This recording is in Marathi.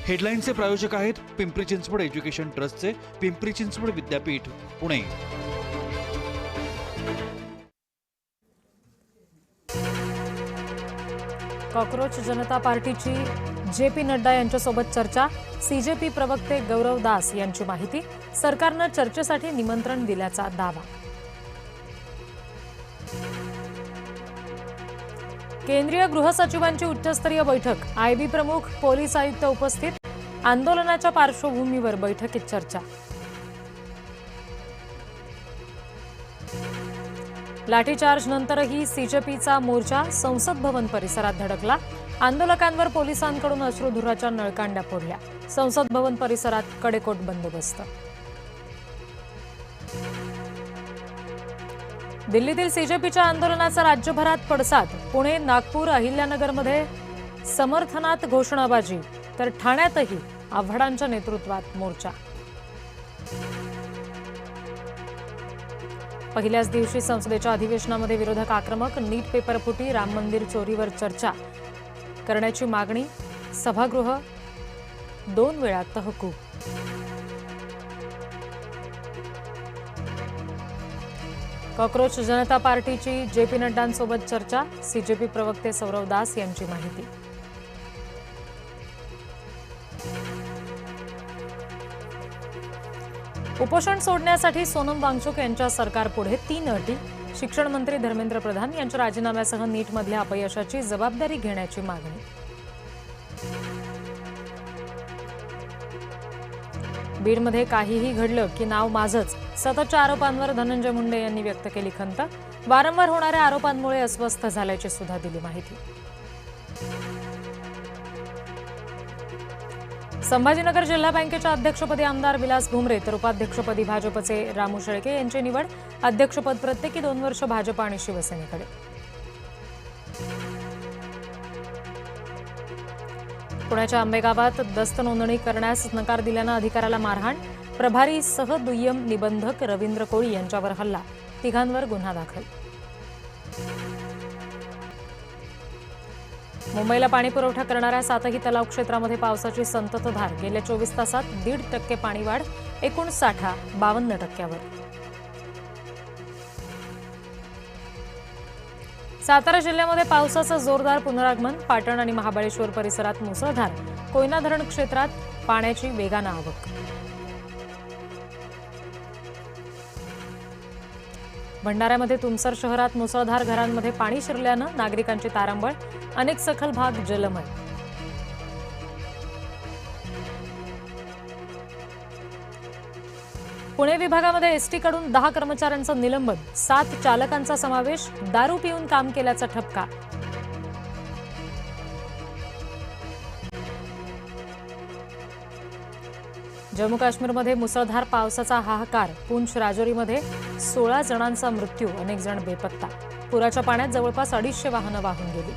हेडलाईनचे प्रायोजक आहेत पिंपरी चिंचवड एज्युकेशन ट्रस्टचे पिंपरी चिंचवड विद्यापीठ पुणे। कॉकरोच जनता पार्टीची जे.पी. नड्डा यांच्यासोबत चर्चा। सीजेपी प्रवक्ते गौरव दास यांची माहिती। सरकारनं चर्चेसाठी निमंत्रण दिल्याचा दावा। केंद्रीय गृहसचिवांची उच्चस्तरीय बैठक। आयबी प्रमुख, पोलीस आयुक्त उपस्थित। आंदोलनाच्या पार्श्वभूमीवर बैठकीत चर्चा। लाठीचार्ज नंतरही सीजेपीचा मोर्चा संसद भवन परिसरात धडकला। आंदोलकांवर पोलिसांकडून अश्रुधुराच्या नळकांड्या फोडल्या। संसद भवन परिसरात कडेकोट बंदोबस्त। दिल्लीतील सीजेपीच्या आंदोलनाचा राज्यभरात पडसाद। पुणे, नागपूर, अहिल्यानगरमध्ये समर्थनात घोषणाबाजी, तर ठाण्यातही आव्हाडांच्या नेतृत्वात मोर्चा। पहिल्याच दिवशी संसदेच्या अधिवेशनामध्ये विरोधक आक्रमक। नीट पेपर फुटी, राम मंदिर चोरीवर चर्चा करण्याची मागणी। सभागृह 2 वेळा तहकूब। कॉकरोच जनता पार्टीची जे.पी. नड्डांसोबत चर्चा। सीजेपी प्रवक्ते गौरव दास यांची माहिती। उपोषण सोडण्यासाठी सोनम वांगचुक यांच्या सरकारपुढे 3 अटी। शिक्षण मंत्री धर्मेंद्र प्रधान यांच्या राजीनाम्यासह नीटमधल्या अपयशाची जबाबदारी घेण्याची मागणी। बीडमध्ये काहीही घडलं की नाव माझंच। सततच्या आरोपांवर धनंजय मुंडे यांनी व्यक्त केली खंत। वारंवार होणाऱ्या आरोपांमुळे अस्वस्थ झाल्याची सुद्धा दिली माहिती। संभाजीनगर जिल्हा बँकेच्या अध्यक्षपदी आमदार विलास भुमरे, तर उपाध्यक्षपदी भाजपचे रामू शेळके यांची निवड। अध्यक्षपद प्रत्येकी 2 वर्ष भाजप आणि शिवसेनेकडे। पुण्याच्या आंबेगावात दस्त नोंदणी करण्यास नकार दिल्यानं अधिकाऱ्याला मारहाण। प्रभारीसह दुय्यम निबंधक रवींद्र कोळी यांच्यावर हल्ला। 3घांवर गुन्हा दाखल। मुंबईला पाणी पुरवठा करणाऱ्या 7ही तलाव क्षेत्रामध्ये पावसाची संततधार। गेल्या 24 तासात 1.5% पाणीवाढ। एकूण साठा 52%वर। सातारा जिल्ह्यामध्ये पावसाचं जोरदार पुनरागमन। पाटण आणि महाबळेश्वर परिसरात मुसळधार। कोयना धरण क्षेत्रात पाण्याची वेगानं आवक। भंडाऱ्यामध्ये तुमसर शहरात मुसळधार घरांमध्ये पाणी शिरल्यानं नागरिकांची तारांबळ। अनेक सखल भाग जलमय। पुणे विभागामध्ये एसटीकडून 10 कर्मचाऱ्यांचं निलंबन। 7 चालकांचा समावेश। दारू पिऊन काम केल्याचा ठपका। जम्मू काश्मीरमध्ये मुसळधार पावसाचा हाहाकार। पूंछ राजौरीमध्ये 16 जणांचा मृत्यू, अनेक जण बेपत्ता। पुराच्या पाण्यात जवळपास 250 वाहनं वाहून गेली।